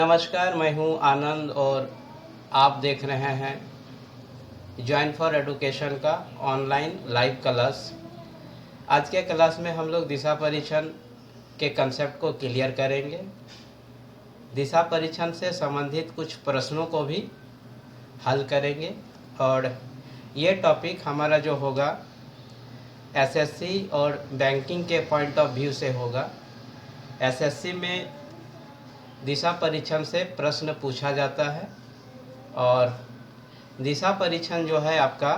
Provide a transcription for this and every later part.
नमस्कार, मैं हूं आनंद और आप देख रहे हैं जॉइन फॉर एडुकेशन का ऑनलाइन लाइव क्लास। आज के क्लास में हम लोग दिशा परीक्षण के कंसेप्ट को क्लियर करेंगे। दिशा परीक्षण से संबंधित कुछ प्रश्नों को भी हल करेंगे और ये टॉपिक हमारा जो होगा एसएससी और बैंकिंग के पॉइंट ऑफ व्यू से होगा। एसएससी में दिशा परीक्षण से प्रश्न पूछा जाता है और दिशा परीक्षण जो है आपका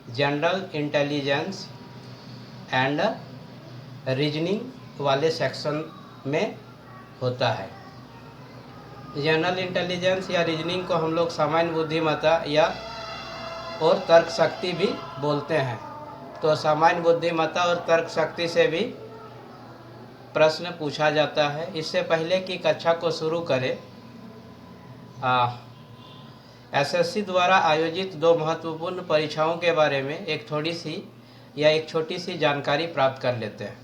जनरल इंटेलिजेंस एंड रीजनिंग वाले सेक्शन में होता है। जनरल इंटेलिजेंस या रीजनिंग को हम लोग सामान्य बुद्धिमत्ता या और तर्क शक्ति भी बोलते हैं। तो सामान्य बुद्धिमत्ता और तर्क शक्ति से भी प्रश्न पूछा जाता है। इससे पहले कि कक्षा को शुरू करें, एसएससी द्वारा आयोजित दो महत्वपूर्ण परीक्षाओं के बारे में एक छोटी सी जानकारी प्राप्त कर लेते हैं।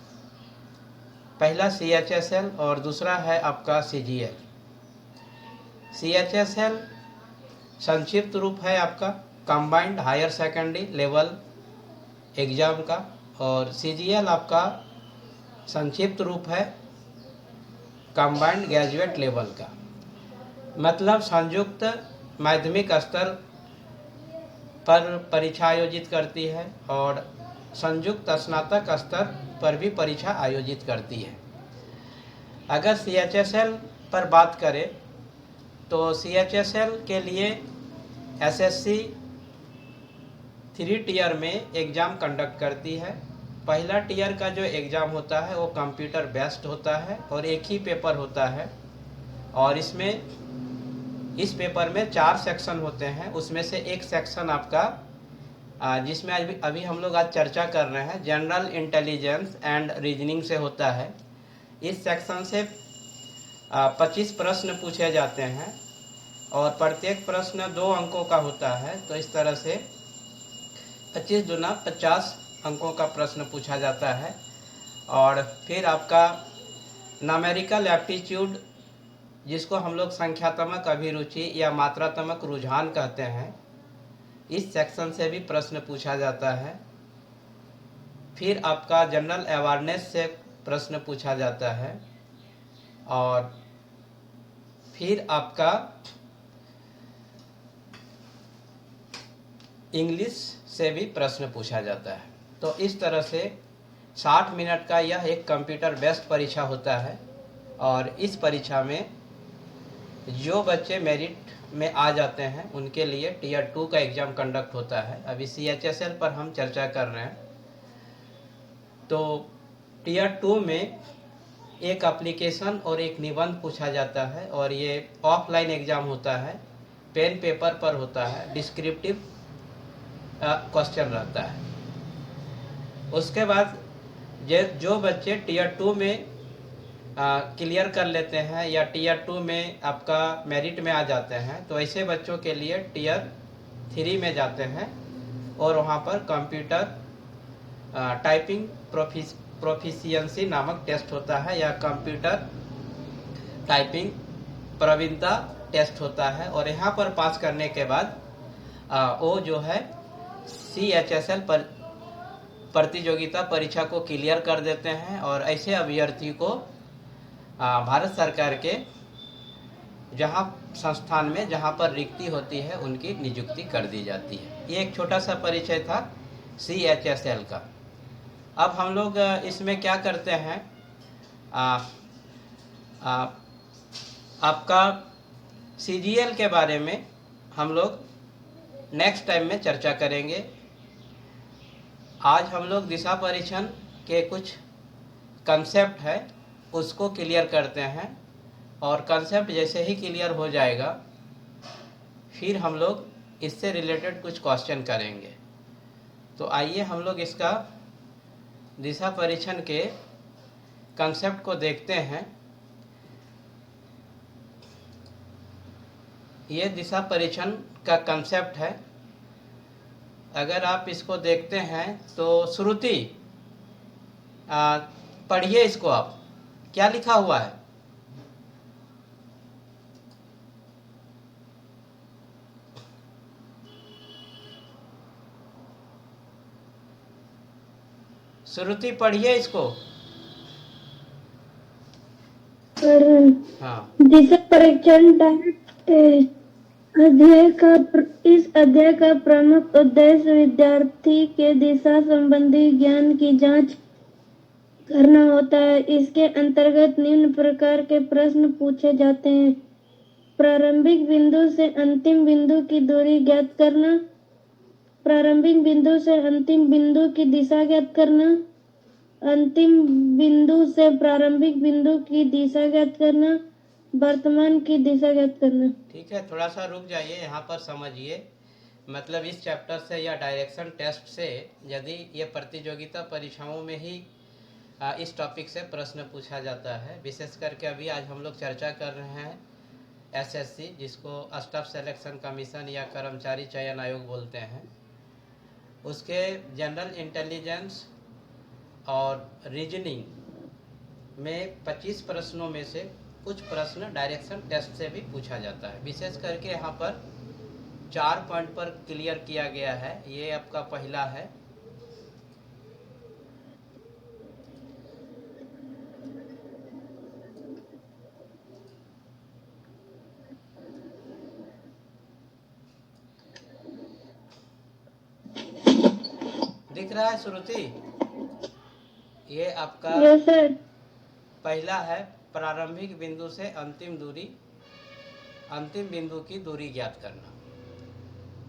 पहला CHSL और दूसरा है आपका CGL। CHSL संक्षिप्त रूप है आपका combined higher secondary level exam का और CGL आपका संक्षिप्त रूप है कंबाइंड ग्रेजुएट लेवल का। मतलब संयुक्त माध्यमिक स्तर पर परीक्षा आयोजित करती है और संयुक्त स्नातक स्तर पर भी परीक्षा आयोजित करती है। अगर CHSL पर बात करें तो CHSL के लिए SSC 3 टीयर में एग्ज़ाम कंडक्ट करती है। पहला टीयर का जो एग्ज़ाम होता है वो कंप्यूटर बेस्ड होता है और एक ही पेपर होता है और इस पेपर में 4 सेक्शन होते हैं। उसमें से एक सेक्शन आपका जिसमें अभी हम लोग आज चर्चा कर रहे हैं जनरल इंटेलिजेंस एंड रीजनिंग से होता है। इस सेक्शन से 25 प्रश्न पूछे जाते हैं और प्रत्येक प्रश्न 2 अंकों का होता है। तो इस तरह से 25 दूना 50 अंकों का प्रश्न पूछा जाता है। और फिर आपका न्यूमेरिकल एप्टीट्यूड, जिसको हम लोग संख्यात्मक अभिरुचि या मात्रात्मक रुझान कहते हैं, इस सेक्शन से भी प्रश्न पूछा जाता है। फिर आपका जनरल अवेयरनेस से प्रश्न पूछा जाता है और फिर आपका इंग्लिश से भी प्रश्न पूछा जाता है। तो इस तरह से 60 मिनट का यह एक कंप्यूटर बेस्ड परीक्षा होता है और इस परीक्षा में जो बच्चे मेरिट में आ जाते हैं उनके लिए टीयर 2 का एग्ज़ाम कंडक्ट होता है। अभी CHSL पर हम चर्चा कर रहे हैं। तो टीयर 2 में एक एप्लीकेशन और एक निबंध पूछा जाता है और ये ऑफलाइन एग्ज़ाम होता है, पेन पेपर पर होता है, डिस्क्रिप्टिव क्वेश्चन रहता है। उसके बाद जो बच्चे टीयर 2 में क्लियर कर लेते हैं या टीयर 2 में आपका मेरिट में आ जाते हैं, तो ऐसे बच्चों के लिए टीयर 3 में जाते हैं और वहाँ पर कंप्यूटर टाइपिंग प्रोफिशिएंसी नामक टेस्ट होता है या कंप्यूटर टाइपिंग प्रवीणता टेस्ट होता है। और यहाँ पर पास करने के बाद वो जो है CHSL पर प्रतियोगिता परीक्षा को क्लियर कर देते हैं और ऐसे अभ्यर्थी को भारत सरकार के जहां संस्थान में जहां पर रिक्ति होती है उनकी नियुक्ति कर दी जाती है। ये एक छोटा सा परिचय था CHSL का। अब हम लोग इसमें क्या करते हैं, आपका CGL के बारे में हम लोग नेक्स्ट टाइम में चर्चा करेंगे। आज हम लोग दिशा परीक्षण के कुछ कंसेप्ट है उसको क्लियर करते हैं और कंसेप्ट जैसे ही क्लियर हो जाएगा फिर हम लोग इससे रिलेटेड कुछ क्वेश्चन करेंगे। तो आइए हम लोग इसका दिशा परीक्षण के कंसेप्ट को देखते हैं। ये दिशा परीक्षण का कंसेप्ट है। अगर आप इसको देखते हैं तो श्रुति पढ़िए इसको, आप क्या लिखा हुआ है। श्रुति पढ़िए इसको। हाँ दिशा परीक्षण इस अध्याय का प्रमुख उद्देश्य विद्यार्थी के दिशा संबंधी ज्ञान की जांच करना होता है। इसके अंतर्गत निम्न प्रकार के प्रश्न पूछे जाते हैं। प्रारंभिक बिंदु से अंतिम बिंदु की दूरी ज्ञात करना, प्रारंभिक बिंदु से अंतिम बिंदु की दिशा ज्ञात करना, अंतिम बिंदु से प्रारंभिक बिंदु की दिशा ज्ञात करना, वर्तमान की दिशा ज्ञात करना। ठीक है, थोड़ा सा रुक जाइए, यहाँ पर समझिए। मतलब इस चैप्टर से या डायरेक्शन टेस्ट से यदि ये प्रतियोगिता परीक्षाओं में ही इस टॉपिक से प्रश्न पूछा जाता है। विशेष करके अभी आज हम लोग चर्चा कर रहे हैं एसएससी, जिसको स्टाफ सिलेक्शन कमीशन या कर्मचारी चयन आयोग बोलते हैं। उसके जनरल इंटेलिजेंस और रीजनिंग में 25 प्रश्नों में से कुछ प्रश्न डायरेक्शन टेस्ट से भी पूछा जाता है। विशेष करके यहाँ पर 4 पॉइंट पर क्लियर किया गया है। ये आपका पहला है, दिख रहा है श्रुति? ये आपका पहला है, प्रारंभिक बिंदु से अंतिम बिंदु की दूरी ज्ञात करना।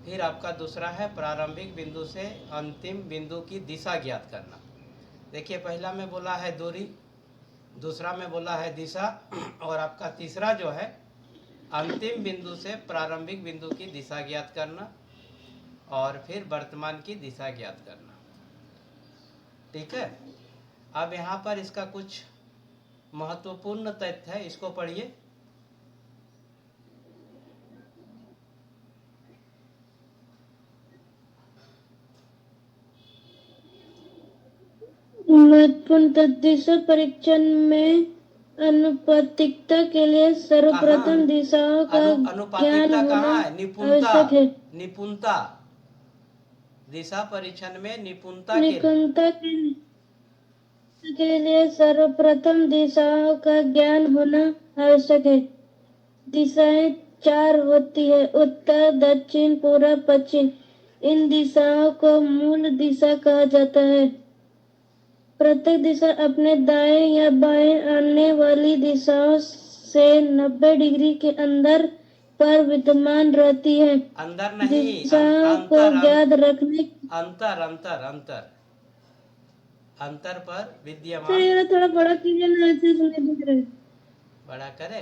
फिर आपका दूसरा है, प्रारंभिक बिंदु से अंतिम बिंदु की दिशा ज्ञात करना। देखिए, पहला में बोला है दूरी, दूसरा में बोला है दिशा, और आपका तीसरा जो है अंतिम बिंदु से प्रारंभिक बिंदु की दिशा ज्ञात करना, और फिर वर्तमान की दिशा ज्ञात करना। ठीक है, अब यहाँ पर इसका कुछ महत्वपूर्ण तथ्य है, इसको पढ़िए। महत्वपूर्ण तथ्य, दिशा परीक्षण में अनुपातिकता के लिए सर्वप्रथम दिशाओं का ज्ञान होना आवश्यक है। निपुणता, दिशा परीक्षण में निपुणता के लिए सर्वप्रथम दिशाओं का ज्ञान होना आवश्यक है। दिशाएं 4 होती है, उत्तर, दक्षिण, पूर्व, पश्चिम। इन दिशाओं को मूल दिशा कहा जाता है। प्रत्येक दिशा अपने दाएं या बाएं आने वाली दिशाओं से 90 डिग्री के अंतर पर विद्यमान रहती है। अंदर नहीं, दिशाओं को याद रखने अंतर पर विद्यमान। सर, थोड़ा बड़ा कीजिए ना, ऐसे सुने दिख रहे। बड़ा करे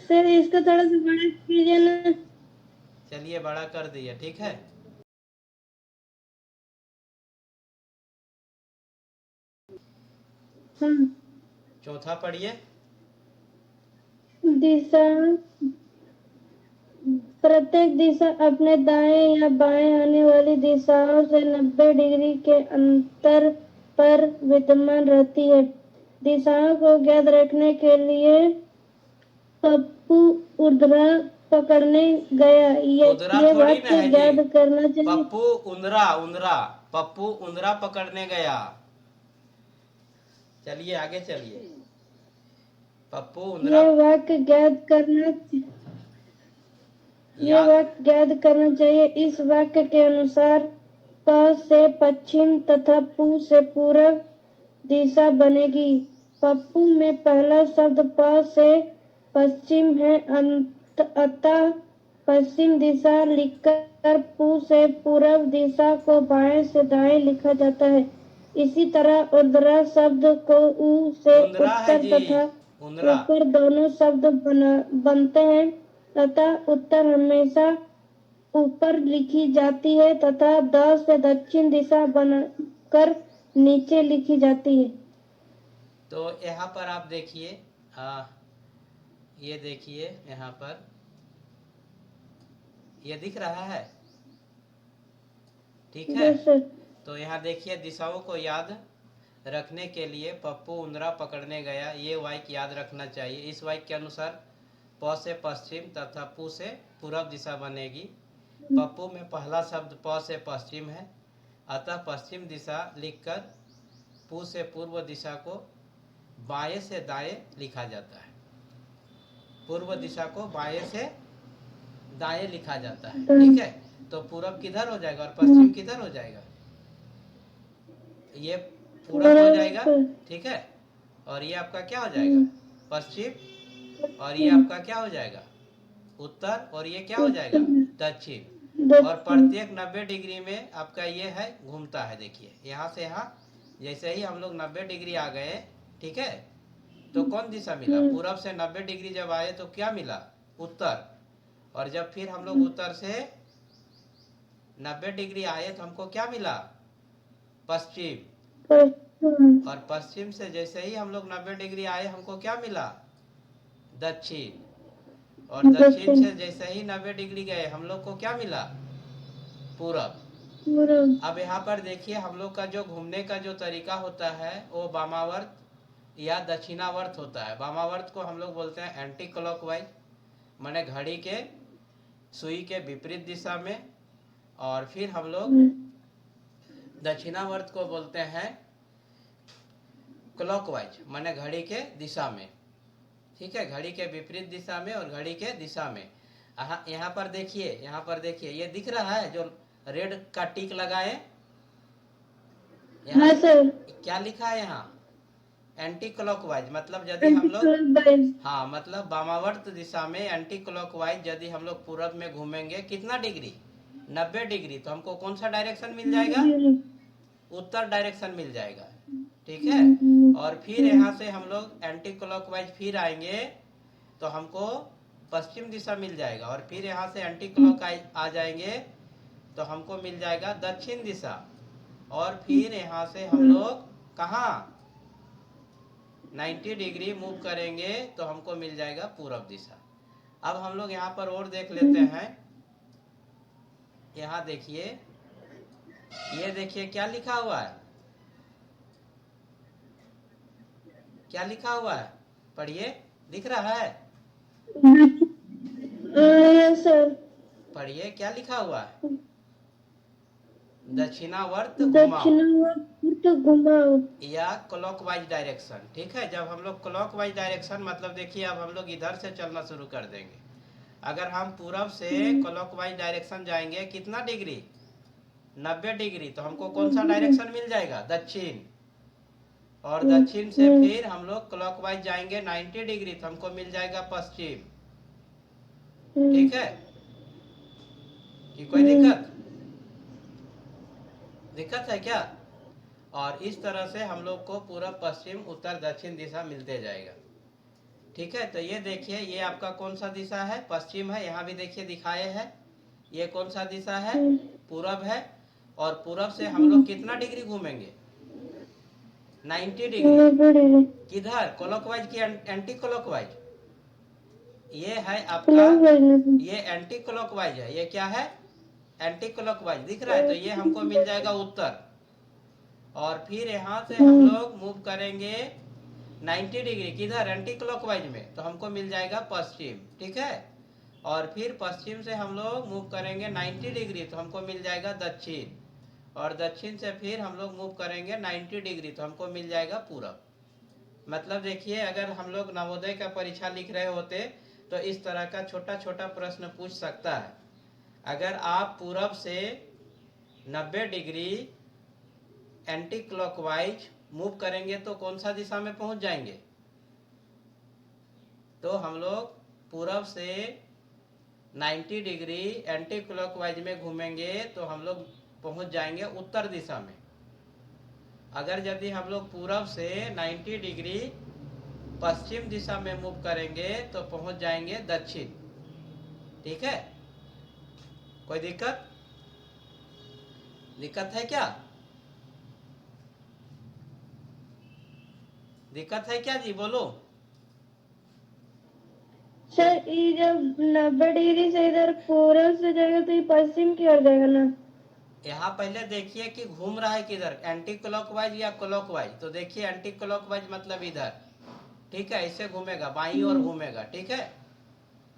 सर, इसका थोड़ा सा बड़ा कीजिए ना। चलिए, बड़ा कर दिया, ठीक है। चौथा पढ़िए। दिशा, प्रत्येक दिशा अपने दाएं या बाएं आने वाली दिशाओं से 90 डिग्री के अंतर पर विद्यमान रहती है। दिशाओं को ज्ञात रखने के लिए पप्पू उर्ध्रा पकड़ने गया, ये वाक्य याद करना चाहिए। पप्पू उंदरा पकड़ने गया। चलिए आगे चलिए। पप्पू उंदरा, ये वाक्य याद करना चाहिए। इस वाक्य के अनुसार प से पश्चिम तथा पू से पूर्व दिशा बनेगी। पप्पू में पहला शब्द प से पश्चिम है, अतः पश्चिम दिशा लिखकर पू से पूर्व दिशा को बाएं से दाएं लिखा जाता है। इसी तरह उर्ध्रा शब्द को ऊ से उत्तर तथा ऊपर दोनों शब्द बनते हैं, तथा उत्तर हमेशा ऊपर लिखी जाती है तथा द से दक्षिण दिशा बनकर नीचे लिखी जाती है। तो यहाँ पर आप देखिए, ये देखिए, यहाँ पर ये दिख रहा है, ठीक है। तो यहाँ देखिए, दिशाओं को याद रखने के लिए पप्पू उंदरा पकड़ने गया, ये वाक्य याद रखना चाहिए। इस वाक्य के अनुसार प से पश्चिम तथा पू से पूर्व दिशा बनेगी। पप्पू में पहला शब्द प से पश्चिम है, अतः पश्चिम दिशा लिखकर पू से पूर्व दिशा को बाएं से दाएं लिखा जाता है। पूर्व दिशा को बाएं से दाएं लिखा जाता है, ठीक है। तो पूरब किधर हो जाएगा और पश्चिम किधर हो जाएगा? ये पूरब हो जाएगा, ठीक है। और ये आपका क्या हो जाएगा? पश्चिम। और ये आपका क्या हो जाएगा? उत्तर। और ये क्या हो जाएगा? दक्षिण। और प्रत्येक 90 डिग्री में आपका ये है घूमता है। देखिए यहाँ से यहाँ जैसे ही हम लोग 90 डिग्री आ गए, ठीक है, तो कौन दिशा मिला? पूरब से 90 डिग्री जब आए तो क्या मिला? उत्तर। और जब फिर हम लोग उत्तर से 90 डिग्री आए तो हमको क्या मिला? पश्चिम। और पश्चिम से जैसे ही हम लोग 90 डिग्री आए हमको क्या मिला? दक्षिण। और दक्षिण से जैसे ही 90 डिग्री गए हम लोग को क्या मिला? पूरब। अब यहाँ पर देखिए हम लोग का जो घूमने का जो तरीका होता है वो वामावर्त या दक्षिणावर्त होता है। वामावर्त को हम लोग बोलते हैं एंटी क्लॉकवाइज, माने घड़ी के सुई के विपरीत दिशा में। और फिर हम लोग दक्षिणावर्त को बोलते हैं क्लॉकवाइज, माने घड़ी के दिशा में, ठीक है, घड़ी के विपरीत दिशा में और घड़ी के दिशा में। यहाँ पर देखिए, यहाँ पर देखिए, ये दिख रहा है जो रेड का टिक लगाए, यहाँ क्या लिखा है? यहाँ एंटी क्लॉकवाइज। मतलब यदि हम लोग, हाँ, मतलब वामावर्त दिशा में एंटी क्लॉकवाइज यदि हम लोग पूरब में घूमेंगे कितना डिग्री? 90 डिग्री। तो हमको कौन सा डायरेक्शन मिल जाएगा? उत्तर डायरेक्शन मिल जाएगा, ठीक है। और फिर यहाँ से हम लोग एंटी क्लॉकवाइज फिर आएंगे तो हमको पश्चिम दिशा मिल जाएगा। और फिर यहाँ से एंटी क्लॉकवाइज आ जाएंगे तो हमको मिल जाएगा दक्षिण दिशा। और फिर यहाँ से हम लोग कहाँ 90 डिग्री मूव करेंगे तो हमको मिल जाएगा पूरब दिशा। अब हम लोग यहाँ पर और देख लेते हैं। यहाँ देखिए, ये देखिए क्या लिखा हुआ है? क्या लिखा हुआ है? पढ़िए, दिख रहा है? सर पढ़िए क्या लिखा हुआ है? दक्षिणावर्त घुमाओ या क्लॉकवाइज डायरेक्शन, ठीक है। जब हम लोग क्लॉकवाइज डायरेक्शन, मतलब देखिए अब हम लोग इधर से चलना शुरू कर देंगे। अगर हम पूरब से क्लॉकवाइज डायरेक्शन जाएंगे कितना डिग्री? 90 डिग्री। तो हमको कौन सा डायरेक्शन मिल जाएगा? दक्षिण। और दक्षिण से फिर हम लोग क्लॉकवाइज जाएंगे 90 डिग्री तो हमको मिल जाएगा पश्चिम, ठीक है। कि कोई दिक्कत है क्या? और इस तरह से हम लोग को पूरब, पश्चिम, उत्तर, दक्षिण दिशा मिलते जाएगा, ठीक है। तो ये देखिए, ये आपका कौन सा दिशा है? पश्चिम है। यहाँ भी देखिए दिखाए है। ये कौन सा दिशा है? पूरब है। और पूरब से हम लोग कितना डिग्री घूमेंगे? 90 डिग्री। किधर? क्लॉकवाइज की एंटी क्लॉकवाइज? ये है आपका, ये एंटी क्लॉकवाइज है। ये क्या है? एंटी क्लॉकवाइज, दिख रहा है? तो ये हमको मिल जाएगा उत्तर। और फिर यहाँ से हम लोग मूव करेंगे 90 डिग्री, किधर? एंटी क्लॉकवाइज में, तो हमको मिल जाएगा पश्चिम, ठीक है। और फिर पश्चिम से हम लोग मूव करेंगे 90 डिग्री तो हमको मिल जाएगा दक्षिण। और दक्षिण से फिर हम लोग मूव करेंगे 90 डिग्री तो हमको मिल जाएगा पूरब। मतलब देखिए, अगर हम लोग नवोदय का परीक्षा लिख रहे होते तो इस तरह का छोटा छोटा प्रश्न पूछ सकता है। अगर आप पूरब से 90 डिग्री एंटी क्लॉकवाइज मूव करेंगे तो कौन सा दिशा में पहुंच जाएंगे? तो हम लोग पूरब से 90 डिग्री एंटी क्लॉकवाइज में घूमेंगे तो हम लोग पहुंच जाएंगे उत्तर दिशा में। अगर यदि हम लोग पूरब से 90 डिग्री पश्चिम दिशा में मूव करेंगे तो पहुंच जाएंगे दक्षिण, ठीक है। कोई दिक्कत है क्या? दिक्कत है क्या जी? बोलो। सर ये जब 90 डिग्री से इधर पूरब से जाएगा तो ये पश्चिम की ओर जाएगा ना? यहाँ पहले देखिए कि घूम रहा है किधर, एंटी क्लॉकवाइज या क्लॉकवाइज। तो देखिए एंटी क्लॉकवाइज मतलब इधर, ठीक है, ऐसे घूमेगा, बाईं ओर घूमेगा, ठीक है।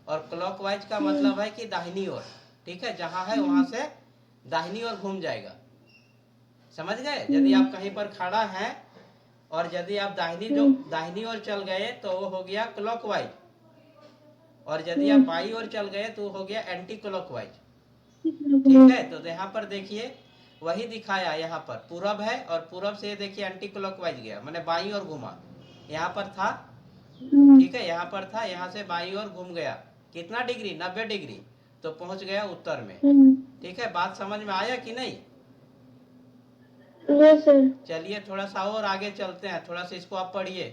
और क्लॉकवाइज का मतलब है कि दाहिनी ओर, ठीक है, जहां है वहां से दाहिनी ओर घूम जाएगा। समझ गए? यदि आप कहीं पर खड़ा हैं और यदि आप दाहिनी ओर चल गए तो वो हो गया क्लॉकवाइज, और यदि आप बाई ओर चल गए तो हो गया एंटी क्लॉकवाइज। ठीक है, तो यहाँ पर देखिए वही दिखाया, यहाँ पर पूरब है और पूरब से देखिए एंटी क्लॉकवाइज गया, मैंने बाई ओर घूमा, यहाँ पर था, ठीक है, यहाँ पर था, यहाँ से बाई ओर घूम गया, कितना डिग्री, 90 डिग्री, तो पहुंच गया उत्तर में। ठीक है, बात समझ में आया कि नहीं? Yes sir. चलिए थोड़ा सा और आगे चलते हैं, थोड़ा सा इसको आप पढ़िए,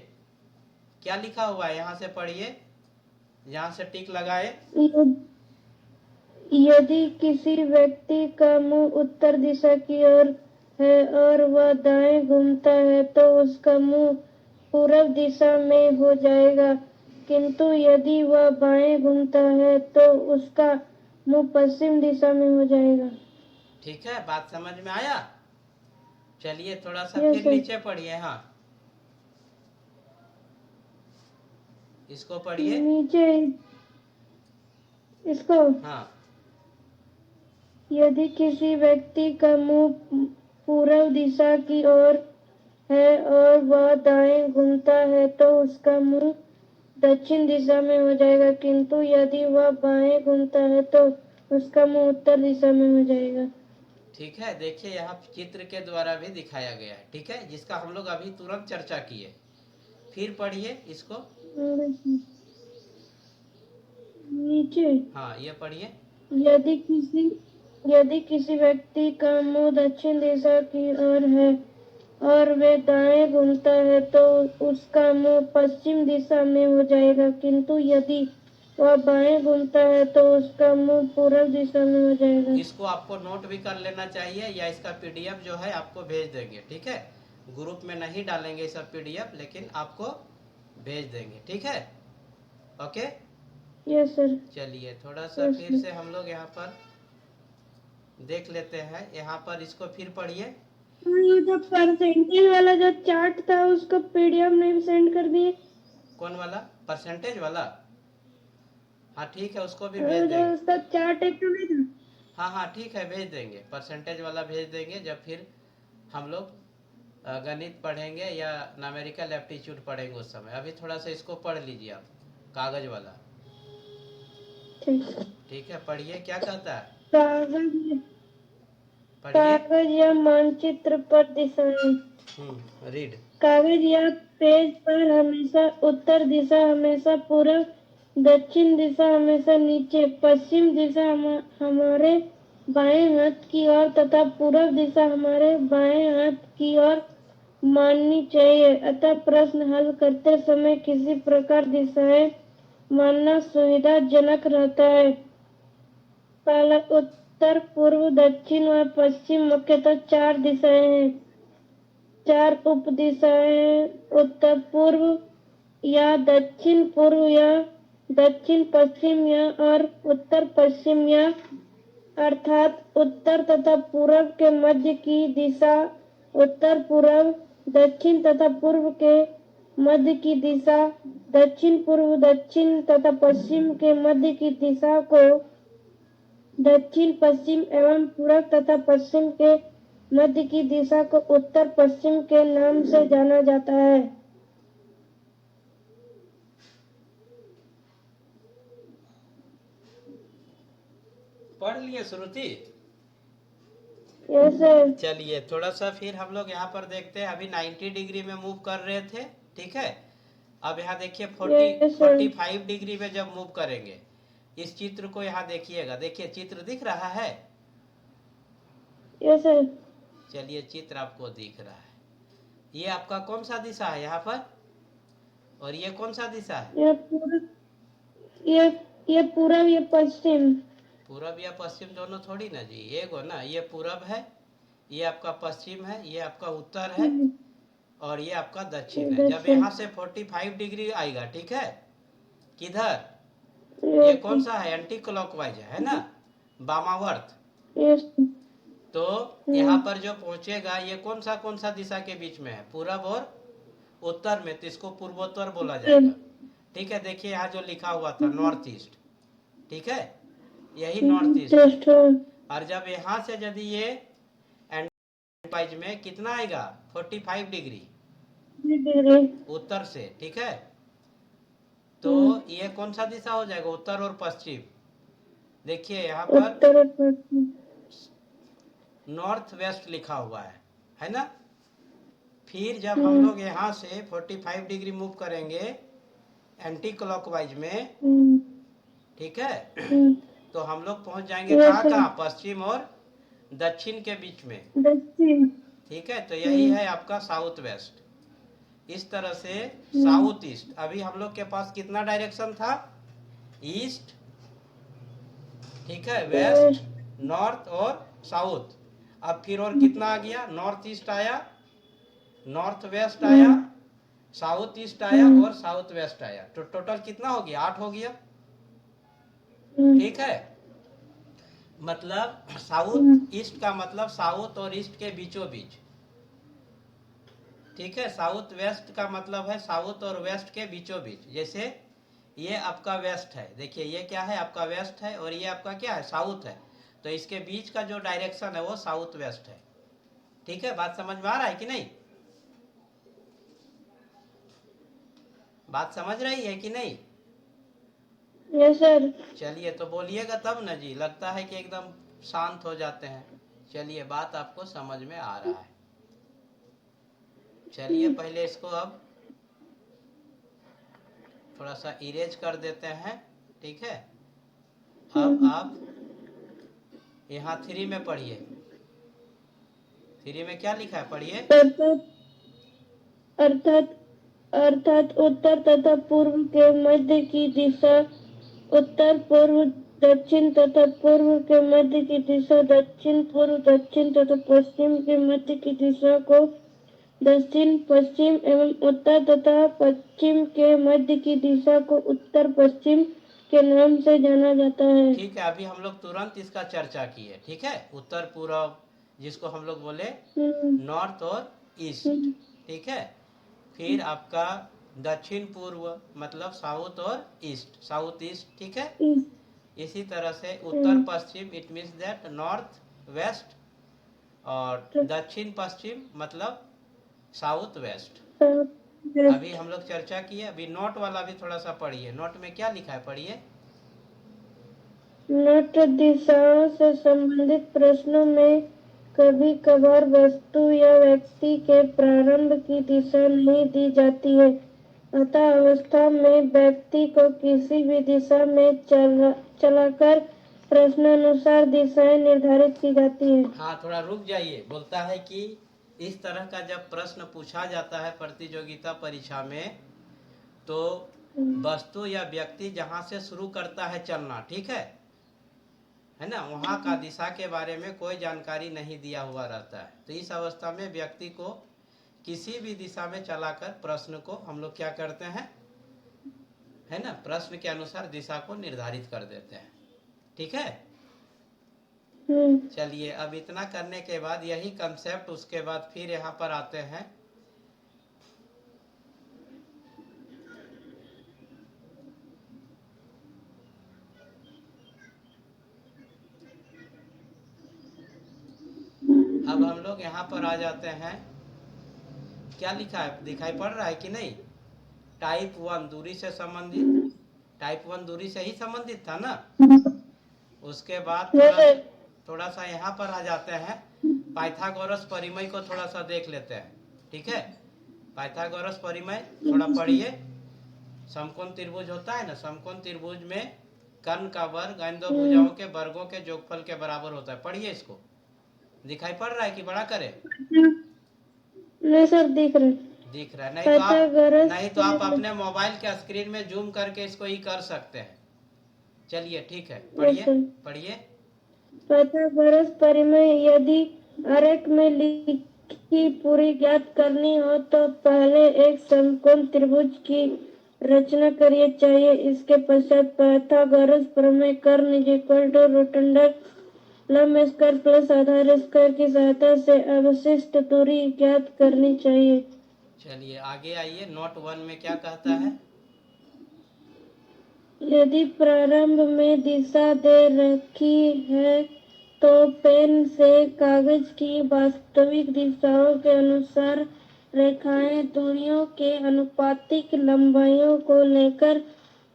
क्या लिखा हुआ है यहाँ से पढ़िए, यहाँ से टिक लगाए। यदि किसी व्यक्ति का मुंह उत्तर दिशा की ओर है और वह दाएं घूमता है तो उसका मुंह पूरब दिशा में हो जाएगा, किंतु यदि वह बाएं घूमता है तो उसका मुंह पश्चिम दिशा में हो जाएगा। ठीक है, बात समझ में आया? चलिए थोड़ा सा Yes, फिर sir. नीचे पढ़िए, हाँ इसको पढ़िए, नीचे इसको, हाँ यदि किसी व्यक्ति का मुंह पूरब दिशा की ओर है और वह दाएं घूमता है तो उसका मुंह दक्षिण दिशा में हो जाएगा, किंतु यदि वह बाएं घूमता है तो उसका मुंह उत्तर दिशा में हो जाएगा। ठीक है, देखिए यहाँ चित्र के द्वारा भी दिखाया गया है, ठीक है, जिसका हम लोग अभी तुरंत चर्चा किए। फिर पढ़िए इसको, नीचे, हाँ ये पढ़िए। यदि किसी व्यक्ति का मुंह दक्षिण दिशा की ओर है और वे दाएं घूमता है तो उसका मुंह पश्चिम दिशा में हो जाएगा, किंतु यदि वह बाएं घूमता है तो उसका मुंह पूरब दिशा में हो जाएगा। इसको आपको नोट भी कर लेना चाहिए, या इसका पीडीएफ जो है आपको भेज देंगे, ठीक है, ग्रुप में नहीं डालेंगे सब पीडीएफ, लेकिन आपको भेज देंगे, ठीक है, ओके। Yes sir. चलिए थोड़ा सा फिर से हम लोग यहाँ पर देख लेते हैं, यहाँ पर इसको फिर पढ़िए। ये जो परसेंटेज वाला जो चार्ट था उसको पीडीएफ नहीं सेंड कर दिए। कौन वाला? परसेंटेज वाला? हाँ ठीक है, उसको भी भेज देंगे। उसका चार्ट एक तो नहीं था। हाँ हाँ ठीक है, भेज देंगे, परसेंटेज वाला भेज देंगे जब फिर हम लोग गणित पढ़ेंगे या न्यूमेरिकल एप्टीट्यूड पढ़ेंगे उस समय। अभी थोड़ा सा इसको पढ़ लीजिए आप, कागज वाला, ठीक है, पढ़िए क्या कहता है, कागज या मानचित्र पर दिशाएं। रीड। कागज या पेज पर हमेशा उत्तर दिशा हमेशा पूर्व, दक्षिण दिशा हमेशा नीचे, पश्चिम दिशा हमारे बाएं हाथ की ओर तथा पूर्व दिशा हमारे बाएं हाथ की ओर माननी चाहिए। अतः प्रश्न हल करते समय किसी प्रकार दिशाएं मानना सुविधाजनक रहता है। पहला, उत्तर पूर्व दक्षिण व पश्चिम मुख्यतः 4 दिशाएं हैं। 4 उप दिशाएं उत्तर पूर्व या दक्षिण पूर्व या दक्षिण पश्चिम या और उत्तर पश्चिम या, अर्थात उत्तर तथा पूर्व के मध्य की दिशा उत्तर पूर्व, दक्षिण तथा पूर्व के मध्य की दिशा दक्षिण पूर्व, दक्षिण तथा पश्चिम के मध्य की दिशा को दक्षिण पश्चिम एवं पूर्व तथा पश्चिम के मध्य की दिशा को उत्तर पश्चिम के नाम से जाना जाता है। पढ़ लिए श्रुति? Yes sir. चलिए थोड़ा सा फिर हम लोग यहाँ पर देखते हैं, अभी 90 डिग्री में मूव कर रहे थे, ठीक है, अब यहाँ देखिए 45 डिग्री में जब मूव करेंगे, इस चित्र को यहाँ देखिएगा, देखिए चित्र दिख रहा है? Yes sir. चलिए चित्र आपको दिख रहा है, ये आपका कौन सा दिशा है यहाँ पर, और ये कौन सा दिशा है? ये पूरब, ये पूरब, ये पश्चिम। पूरब या पश्चिम दोनों थोड़ी ना जी, एक हो ना, ये पूरब है, ये आपका पश्चिम है, ये आपका उत्तर है, और ये आपका दक्षिण है। जब यहाँ से 45 डिग्री आएगा, ठीक है, किधर, ये कौन सा है, एंटी क्लॉकवाइज है ना, वामावर्त, तो यहाँ पर जो पहुंचेगा ये कौन सा दिशा के बीच में है, पूरब और उत्तर में, तो इसको पूर्वोत्तर बोला जाएगा, ठीक है। देखिए यहाँ जो लिखा हुआ था नॉर्थ ईस्ट, ठीक है, यही नॉर्थ ईस्ट, और जब यहाँ से यदि ये एंटी में कितना आएगा 45 डिग्री, डिग्री। उत्तर से, ठीक है। तो ये कौन सा दिशा हो जाएगा, उत्तर और पश्चिम। देखिए यहाँ पर उत्तर और पश्चिम। नॉर्थ वेस्ट लिखा हुआ है ना। फिर जब हम हम्म, लोग यहाँ से 45 डिग्री मूव करेंगे एंटी क्लॉकवाइज में, हम्म, ठीक है, हम्म। तो हम लोग पहुंच जाएंगे यस कहाँ सर। कहाँ, पश्चिम और दक्षिण के बीच में, दक्षिण। ठीक है। तो यही हम्म, है आपका साउथ वेस्ट। इस तरह से हम्म। साउथ ईस्ट, अभी हम लोग के पास कितना डायरेक्शन था, ईस्ट, ठीक है, वेस्ट, वेस्ट। नॉर्थ और साउथ। अब फिर और कितना आ गया, नॉर्थ ईस्ट आया, नॉर्थ वेस्ट आया, हम्म, साउथ ईस्ट आया हम्म, और साउथ वेस्ट आया। तो टोटल कितना हो गया, 8 हो गया, हम्म, ठीक है। मतलब हम्म, साउथ ईस्ट का मतलब साउथ और ईस्ट के बीचों बीच, ठीक है। साउथ वेस्ट का मतलब है साउथ और वेस्ट के बीचों बीच। जैसे ये आपका वेस्ट है, देखिए ये क्या है, आपका वेस्ट है, और ये आपका क्या है, साउथ है। तो इसके बीच का जो डायरेक्शन है वो साउथ वेस्ट है, ठीक है। बात समझ में आ रहा है कि नहीं, बात समझ रही है कि नहीं। Yes sir. चलिए, तो बोलिएगा तब ना जी, लगता है कि एकदम शांत हो जाते हैं। चलिए, बात आपको समझ में आ रहा है। चलिए, पहले इसको अब थोड़ा सा इरेज कर देते हैं, ठीक है। अब हम्म। आप यहाँ 3 में पढ़िए, 3 में क्या लिखा है, पढ़िए। अर्थात अर्थात अर्थात उत्तर तथा पूर्व के मध्य की दिशा उत्तर पूर्व, दक्षिण तथा पूर्व के मध्य की दिशा दक्षिण पूर्व, दक्षिण तथा पश्चिम के मध्य की दिशा को दक्षिण पश्चिम एवं उत्तर तथा पश्चिम के मध्य की दिशा को उत्तर पश्चिम के नाम से जाना जाता है। ठीक है, अभी हम लोग तुरंत इसका चर्चा किए, ठीक है। उत्तर पूर्व, जिसको हम लोग बोले हम्म, नॉर्थ और ईस्ट, हम्म, ठीक है। फिर आपका दक्षिण पूर्व मतलब साउथ और ईस्ट, साउथ ईस्ट, ठीक है। हम्म, इसी तरह से उत्तर हम्म, पश्चिम, it means that north west, और दक्षिण पश्चिम मतलब साउथ वेस्ट। अभी हम लोग चर्चा किए। अभी नोट वाला भी थोड़ा सा पढ़िए, नोट में क्या लिखा है, पढ़िए। नट दिशाओं से संबंधित प्रश्नों में कभी कभार वस्तु या व्यक्ति के प्रारंभ की दिशा नहीं दी जाती है, अतः अवस्था में व्यक्ति को किसी भी दिशा में चलाकर प्रश्नानुसार दिशाएं निर्धारित की जाती है। हाँ, थोड़ा रुक जाइए। बोलता है कि इस तरह का जब प्रश्न पूछा जाता है प्रतियोगिता परीक्षा में, तो वस्तु या व्यक्ति जहाँ से शुरू करता है चलना, ठीक है ना, वहाँ का दिशा के बारे में कोई जानकारी नहीं दिया हुआ रहता है। तो इस अवस्था में व्यक्ति को किसी भी दिशा में चलाकर प्रश्न को हम लोग क्या करते हैं, है ना, प्रश्न के अनुसार दिशा को निर्धारित कर देते हैं, ठीक है। चलिए, अब इतना करने के बाद यही कंसेप्ट, उसके बाद फिर यहाँ पर आते हैं। अब हम लोग यहाँ पर आ जाते हैं। क्या लिखा है, दिखाई पड़ रहा है कि नहीं, टाइप 1 दूरी से संबंधित, टाइप 1 दूरी से ही संबंधित था ना। उसके बाद थोड़ा सा यहाँ पर आ जाते हैं, पाइथागोरस परिमेय को थोड़ा सा देख लेते हैं, ठीक है। पाइथागोरस परिमेय थोड़ा पढ़िए। समकोण त्रिभुज होता है ना, समकोण त्रिभुज में कर्ण का वर्ग इन दो भुजाओं के वर्गों के जोगफल के बराबर होता है। पढ़िए इसको, दिखाई पड़ रहा है कि बड़ा करे, नहीं सर, दिख रहा है। दिख रहा है। पाइथागोरस नहीं तो आप अपने मोबाइल के स्क्रीन में जूम करके इसको ही कर सकते हैं। चलिए, ठीक है, पढ़िए, पढ़िए। पाइथागोरस परिमेय यदि आरेख में लिखी पूरी ज्ञात करनी हो तो पहले एक समकोण त्रिभुज की रचना करिए चाहिए। इसके पश्चात पाइथागोरस प्रमेय कर्ण is equal to root under लंब स्क्वायर प्लस आधार स्क्वायर की सहायता से अवशिष्ट दूरी ज्ञात करनी चाहिए। चलिए आगे आइए, नोट 1 में क्या कहता है। यदि प्रारंभ में दिशा दे रखी है तो पेन से कागज की वास्तविक दिशाओं के अनुसार रेखाएं दूरियों के अनुपातिक लंबाइयों को लेकर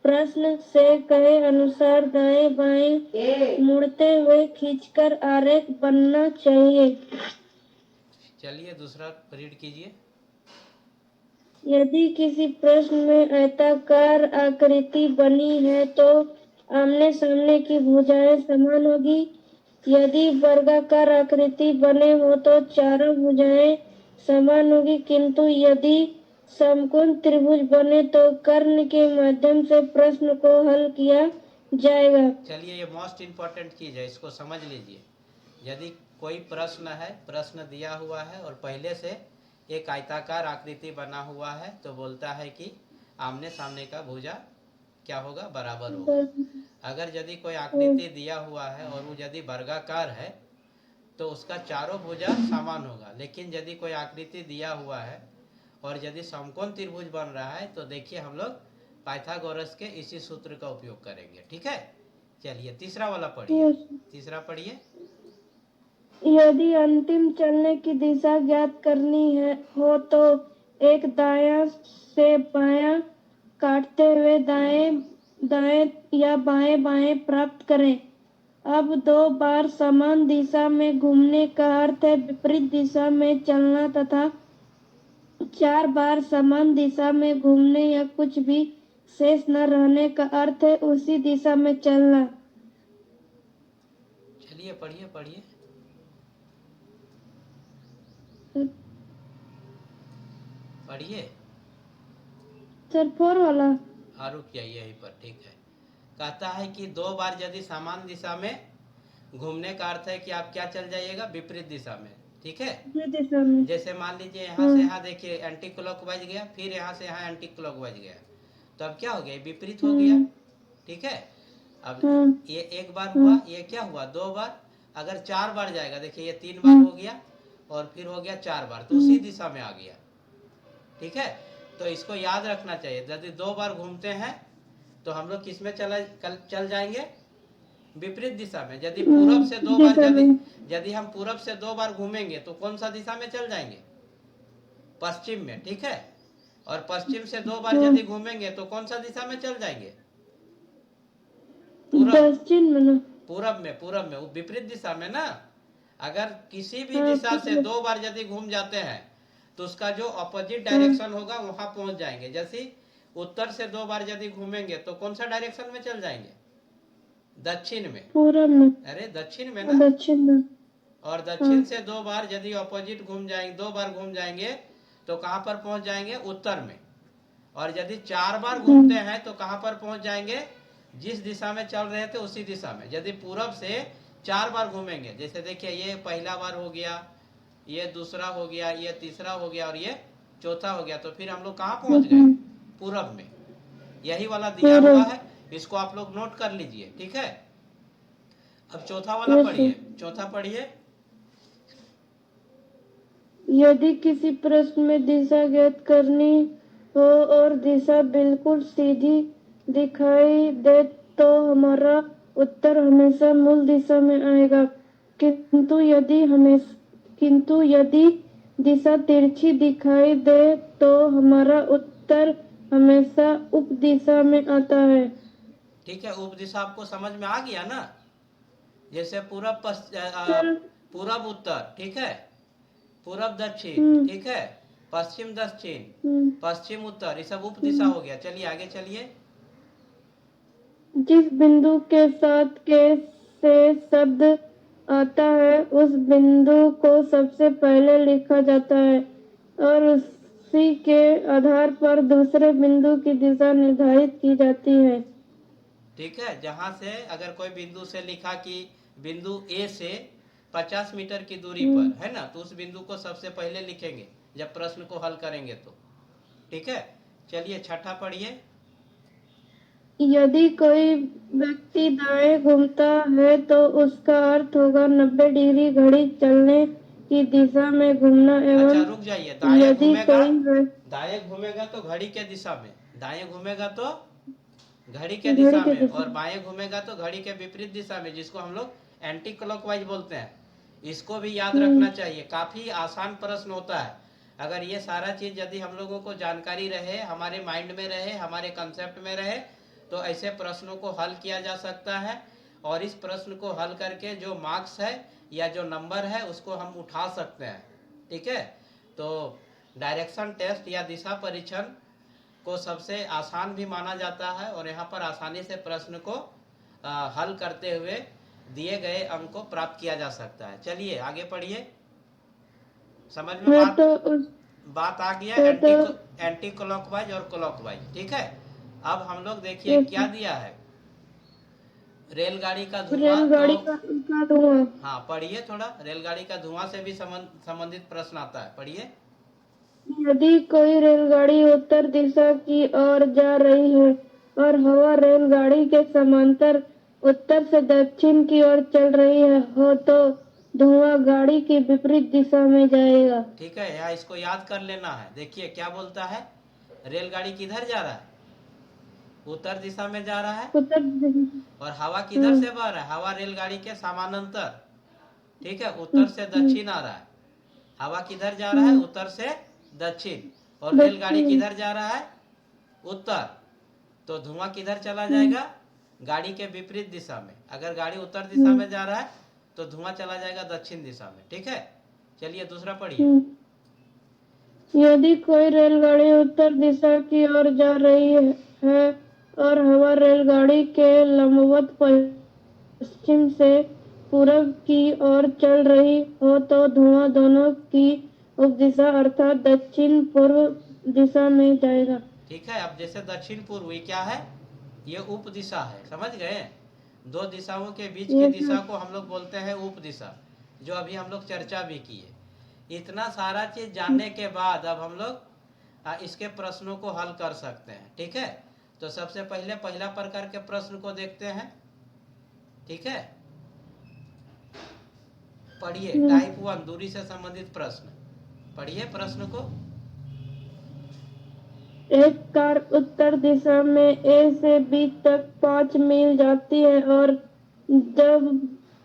प्रश्न से कहे अनुसार दाएं बाएं मुड़ते हुए खींचकर आरेख बनना चाहिए। चलिए दूसरा रीड कीजिए। यदि किसी प्रश्न में आयताकार आकृति बनी है तो आमने सामने की भुजाएं समान होगी। यदि वर्गाकार आकृति बने हो तो चारों भुजाएं समान होगी, किंतु यदि समकोण त्रिभुज बने तो कर्ण के माध्यम से प्रश्न को हल किया जाएगा। चलिए ये मोस्ट इम्पोर्टेंट चीज है, इसको समझ लीजिए। यदि कोई प्रश्न है, प्रश्न दिया हुआ है और पहले से एक आयताकार आकृति बना हुआ है तो बोलता है कि आमने सामने का भुजा क्या होगा, बराबर होगा। अगर यदि कोई आकृति दिया हुआ है और वो यदि वर्गाकार है तो उसका चारों भुजा समान होगा। लेकिन यदि कोई आकृति दिया हुआ है और यदि समकोण त्रिभुज बन रहा है तो देखिए हम लोग पाइथागोरस के इसी सूत्र का उपयोग करेंगे। ठीक है, चलिए तीसरा वाला पढ़िए। तीसरा पढ़िए। यदि अंतिम चलने की दिशा ज्ञात करनी हो तो एक दायां से बायां काटते हुए दाएं दाएं या बाएं बाएं प्राप्त करें। अब 2 बार समान दिशा में घूमने का अर्थ है विपरीत दिशा में चलना तथा 4 बार समान दिशा में घूमने या कुछ भी शेष न रहने का अर्थ है उसी दिशा में चलना। चलिए पढ़िए पढ़िए पढ़िए। सर 4 वाला। हाँ रुकिए यहीं पर, ठीक है। कहता है कि 2 बार यदि समान दिशा में घूमने का अर्थ है कि आप क्या चल जाइएगा, विपरीत दिशा में। ठीक है, दिशा में। जैसे मान लीजिए यहाँ से यहाँ देखिए एंटी क्लॉकवाइज गया, फिर यहाँ से यहाँ एंटी क्लॉकवाइज गया, तो अब क्या हो गया, विपरीत हो गया। ठीक है, अब ये एक बार हुआ, ये क्या हुआ 2 बार। अगर 4 बार जाएगा, देखिए ये 3 बार हो गया और फिर हो गया 4 बार, तो उसी दिशा में आ गया। ठीक है, तो इसको याद रखना चाहिए। यदि 2 बार घूमते हैं तो हम लोग किस में चल जाएंगे, विपरीत दिशा में। यदि पूरब से 2 बार यदि हम पूरब से 2 बार घूमेंगे तो कौन सा दिशा में चल जाएंगे, पश्चिम में। ठीक है, और पश्चिम से 2 बार यदि घूमेंगे तो कौन सा दिशा में चल जाएंगे, पूरब में। पूरब में विपरीत दिशा में ना। अगर किसी भी दिशा से 2 बार यदि घूम जाते हैं तो उसका जो अपोजिट डायरेक्शन होगा वहां पहुंच जाएंगे। जैसे उत्तर से 2 बार यदि घूमेंगे तो कौन सा डायरेक्शन में चल जाएंगे, दक्षिण में। पूरब में, अरे दक्षिण में ना, दक्षिण में। और दक्षिण से 2 बार यदि अपोजिट घूम जाएंगे, 2 बार घूम जाएंगे तो कहां पर पहुंच जाएंगे, उत्तर में। और यदि 4 बार घूमते हैं तो कहां पर पहुंच जाएंगे, जिस दिशा में चल रहे थे उसी दिशा में। यदि पूरब से 4 बार घूमेंगे, जैसे देखिए ये पहला बार हो गया, ये दूसरा हो गया, ये तीसरा हो गया और ये चौथा हो गया, तो फिर हम लोग कहाँ पहुंच गए, पूरब में। यही वाला दिया हुआ है, इसको आप लोग नोट कर लीजिए। ठीक है, अब चौथा वाला पढ़िए। चौथा पढ़िए। यदि किसी प्रश्न में दिशा ज्ञात करनी हो और दिशा बिल्कुल सीधी दिखाई दे तो हमारा उत्तर हमेशा मूल दिशा में आएगा, किंतु यदि दिशा तिरछी दिखाई दे तो हमारा उत्तर हमेशा उप दिशा में आता है। ठीक है, उप दिशा आपको समझ में आ गया ना, जैसे पूरब पूरब उत्तर, ठीक है, पूरब दक्षिण, ठीक है, पश्चिम दक्षिण, पश्चिम उत्तर, ये सब उप दिशा हो गया। चलिए आगे चलिए। जिस बिंदु के साथ के से शब्द आता है उस बिंदु को सबसे पहले लिखा जाता है और उसी के आधार पर दूसरे बिंदु की दिशा निर्धारित की जाती है। ठीक है, जहां से अगर कोई बिंदु से लिखा कि बिंदु ए से 50 मीटर की दूरी पर है ना, तो उस बिंदु को सबसे पहले लिखेंगे जब प्रश्न को हल करेंगे तो। ठीक है, चलिए छठा पढ़िए। यदि कोई व्यक्ति दाएं घूमता है तो उसका अर्थ होगा 90 डिग्री घड़ी चलने की दिशा में घूमना एवं। अच्छा रुक जाइए, दाएं घूमेगा तो घड़ी के दिशा में, दाएं घूमेगा तो घड़ी के दिशा में, और बाएं घूमेगा तो घड़ी के विपरीत दिशा में, जिसको हम लोग एंटी क्लॉकवाइज बोलते हैं। इसको भी याद रखना चाहिए, काफी आसान प्रश्न होता है। अगर ये सारा चीज यदि हम लोगों को जानकारी रहे, हमारे माइंड में रहे, हमारे कंसेप्ट में रहे, तो ऐसे प्रश्नों को हल किया जा सकता है। और इस प्रश्न को हल करके जो मार्क्स है या जो नंबर है उसको हम उठा सकते हैं। ठीक है, तो डायरेक्शन टेस्ट या दिशा परीक्षण को सबसे आसान भी माना जाता है और यहाँ पर आसानी से प्रश्न को हल करते हुए दिए गए अंक को प्राप्त किया जा सकता है। चलिए आगे पढ़िए। समझ में बात आ गया, एंटी क्लॉकवाइज और क्लॉकवाइज। ठीक है, अब हम लोग देखिए क्या दिया है, रेलगाड़ी का धुआं। रेलगाड़ी तो का धुआं। हाँ पढ़िए थोड़ा, रेलगाड़ी का धुआं से भी संबंधित प्रश्न आता है, पढ़िए। यदि कोई रेलगाड़ी उत्तर दिशा की ओर जा रही है और हवा रेलगाड़ी के समांतर उत्तर से दक्षिण की ओर चल रही है हो तो धुआं गाड़ी की विपरीत दिशा में जाएगा। ठीक है, यहाँ इसको याद कर लेना है। देखिए क्या बोलता है, रेलगाड़ी किधर जा रहा है, उत्तर दिशा में जा रहा है, और हवा किधर से बह रहा है, हवा रेलगाड़ी के समानांतर। ठीक है, उत्तर से दक्षिण आ रहा है। हवा किधर जा रहा है, उत्तर से दक्षिण, और रेलगाड़ी किधर जा रहा है, उत्तर। तो धुआं किधर चला जाएगा, गाड़ी के विपरीत दिशा में। अगर गाड़ी उत्तर दिशा में जा रहा है तो धुआं चला जाएगा दक्षिण दिशा में। ठीक है, चलिए दूसरा पढ़िए। यदि कोई रेलगाड़ी उत्तर दिशा की ओर जा रही है और हवा रेलगाड़ी के लंबवत पश्चिम से पूरब की ओर चल रही हो तो धुआं दोनों की उपदिशा अर्थात दक्षिण पूर्व दिशा में जाएगा। ठीक है, अब जैसे दक्षिण पूर्व ये क्या है, ये उप दिशा है। समझ गए, दो दिशाओं के बीच की दिशा को हम लोग बोलते हैं उप दिशा, जो अभी हम लोग चर्चा भी किए। इतना सारा चीज जानने के बाद अब हम लोग इसके प्रश्नों को हल कर सकते हैं। ठीक है, तो सबसे पहले पहला प्रकार के प्रश्न को देखते हैं। ठीक है, पढ़िए टाइप 1 दूरी से संबंधित प्रश्न, पढ़िए प्रश्न को। एक कार उत्तर दिशा में ए से बी तक 5 मील जाती है और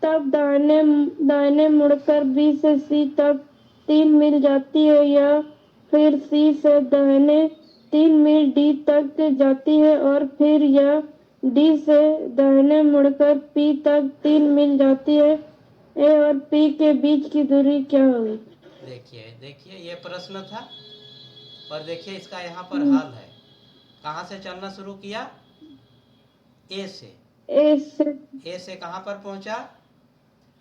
तब दाहिने मुड़कर बी से सी तक 3 मील जाती है या फिर सी से दाहिने 3 मील डी तक जाती है और फिर या डी से दाहिने मुड़कर पी तक 3 मील जाती है, ए और पी के बीच की दूरी क्या होगी? देखिए ये प्रश्न था और देखिए इसका यहाँ पर हल है। कहाँ से चलना शुरू किया, ए से कहाँ पर पहुंचा,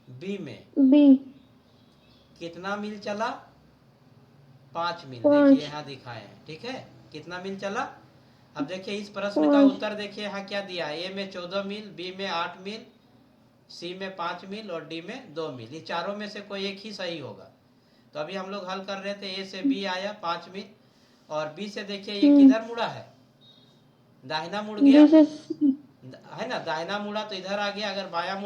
बी में। बी कितना मील चला, 5 मील। देखिए यहाँ दिखाए हैं। ठीक है, कितना मील चला। अब देखिए इस प्रश्न का उत्तर देखिए यहाँ क्या दिया, ए में 14 मील, बी में 8 मील, सी में 5 मील और डी में 2 मील। ये चारों में से कोई एक ही सही होगा। तो अभी हम लोग हल कर रहे थे, ए से बी आया 5 मील, और बी से देखिए ये किधर मुड़ा है, दाहिना मुड़ गया है ना, दाहिना मुड़ा तो इधर आ गया। अगर बाया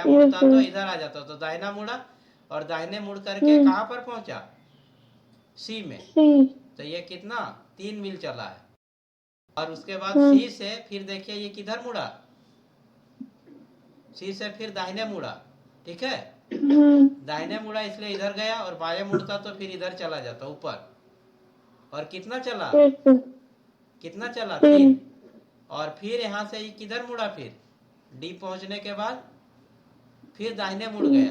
मुड़ता तो इधर आ जाता, तो दाहिना मुड़ा और दाहिने मुड़ करके कहाँ पर पहुंचा, सी में। तो ये कितना 3 मील चला है। और उसके बाद सी से फिर देखिए ये किधर मुड़ा, सी से फिर दाहिने मुड़ा। ठीक है, दाहिने मुड़ा इसलिए इधर गया, और बाएं मुड़ता तो फिर इधर चला जाता ऊपर। और कितना चला, 3। और फिर यहाँ से ये किधर मुड़ा, फिर डी पहुंचने के बाद फिर दाहिने मुड़ गया।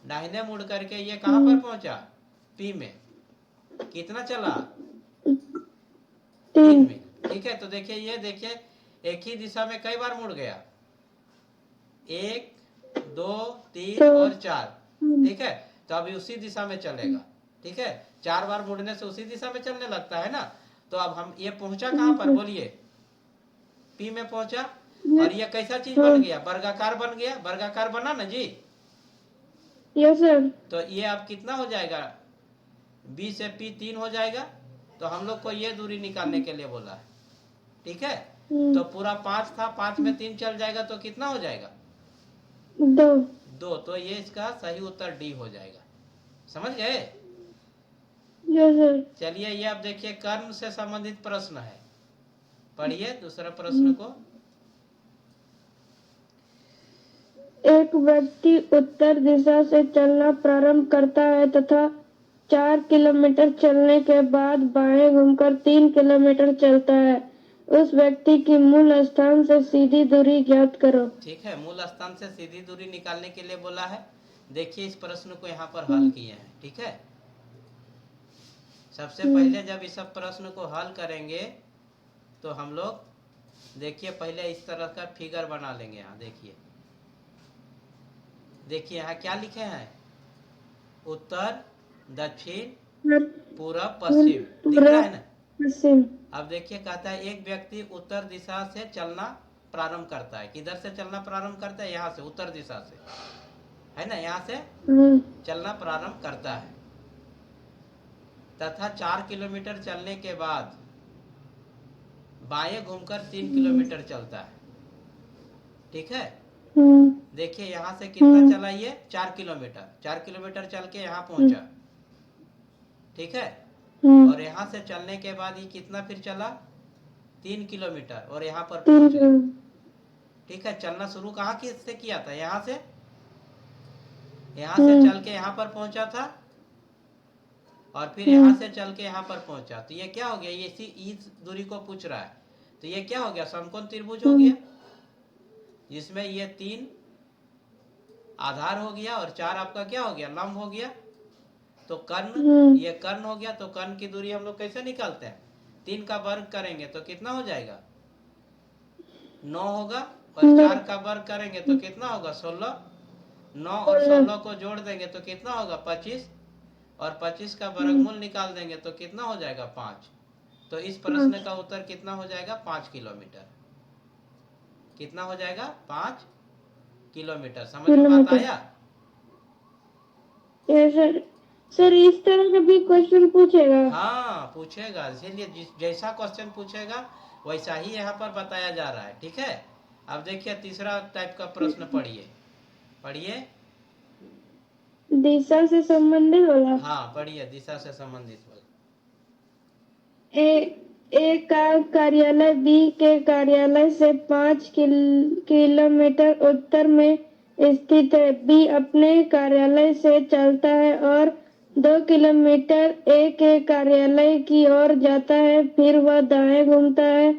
दाहिने मुड़ करके ये कहाँ पर पहुंचा, पी में। कितना चला, 3 मील। ठीक है, तो देखिए ये देखिए एक ही दिशा में कई बार मुड़ गया, 1 2 3 और 4। ठीक है, तो अभी उसी दिशा में चलेगा। ठीक है, 4 बार मुड़ने से उसी दिशा में चलने लगता है ना। तो अब हम ये पहुंचा कहाँ पर, बोलिए, पी में पहुंचा। और ये कैसा चीज बन गया, वर्गाकार बन गया, वर्गाकार बना ना जी। Yes sir. तो ये अब कितना हो जाएगा, बी से पी 3 हो जाएगा। तो हम लोग को ये दूरी निकालने के लिए बोला है। ठीक है, तो पूरा 5 था, 5 में 3 चल जाएगा तो कितना हो जाएगा, 2। तो ये इसका सही उत्तर डी हो जाएगा। समझ गए। चलिए ये अब देखिए कर्म से संबंधित प्रश्न है, पढ़िए दूसरा प्रश्न को। एक व्यक्ति उत्तर दिशा से चलना प्रारंभ करता है तथा 4 किलोमीटर चलने के बाद बाएं घूमकर 3 किलोमीटर चलता है। उस व्यक्ति की मूल स्थान से सीधी दूरी ज्ञात करो। ठीक है, मूल स्थान से सीधी दूरी निकालने के लिए बोला है। देखिए इस प्रश्न को यहाँ पर हल किए हैं। ठीक है, सबसे पहले जब इस प्रश्न को हल करेंगे तो हम लोग देखिए पहले इस तरह का फिगर बना लेंगे। यहाँ देखिए यहाँ क्या लिखे हैं, उत्तर दक्षिण पूरब पश्चिम, दिख रहा है ना। पश्चिम। अब देखिए कहता है एक व्यक्ति उत्तर दिशा से चलना प्रारंभ करता है। किधर से चलना प्रारंभ करता है, यहाँ से, उत्तर दिशा से, है ना, यहाँ से चलना प्रारंभ करता है तथा 4 किलोमीटर चलने के बाद बाएं घूमकर 3 किलोमीटर चलता है। ठीक है, देखिए यहाँ से कितना चला, ये 4 किलोमीटर, 4 किलोमीटर चल के यहाँ पहुंचा। ठीक है, और यहाँ से चलने के बाद ये कितना फिर चला, 3 किलोमीटर, और यहाँ पर पहुंच गया। ठीक है, चलना शुरू कहाँ से किया था, यहाँ से चल के यहाँ पर पहुंचा था और फिर यहाँ से चल के यहाँ पर पहुंचा। तो ये क्या हो गया, ये इस दूरी को पूछ रहा है। तो ये क्या हो गया, समकोण त्रिभुज हो गया, जिसमें ये 3 आधार हो गया और 4 आपका क्या हो गया, लंब हो गया। तो कर्ण, ये कर्ण हो गया। तो कर्ण की दूरी हम लोग कैसे निकालते हैं, 3 का वर्ग करेंगे तो कितना हो जाएगा, 9 होगा, और 4 का वर्ग करेंगे तो कितना होगा, 16। 9 और 16 को जोड़ देंगे तो कितना होगा, 25, और 25 का वर्गमूल निकाल देंगे तो कितना हो जाएगा, 5। तो इस प्रश्न का उत्तर कितना हो जाएगा, 5 किलोमीटर। कितना हो जाएगा, 5 किलोमीटर। समझ में बात आया? सर इस तरह का भी क्वेश्चन पूछेगा? हाँ पूछेगा, इसीलिए जैसा क्वेश्चन पूछेगा वैसा ही यहाँ पर बताया जा रहा है। ठीक है, अब देखिए तीसरा टाइप का प्रश्न पढ़िए। दिशा से संबंधित वाला? हाँ पढ़िए, दिशा से संबंधित वाला। ए का कार्यालय बी के कार्यालय से 5 किलोमीटर उत्तर में स्थित है। बी अपने कार्यालय से चलता है और 2 किलोमीटर ए के कार्यालय की ओर जाता है, फिर वह दाएं घूमता है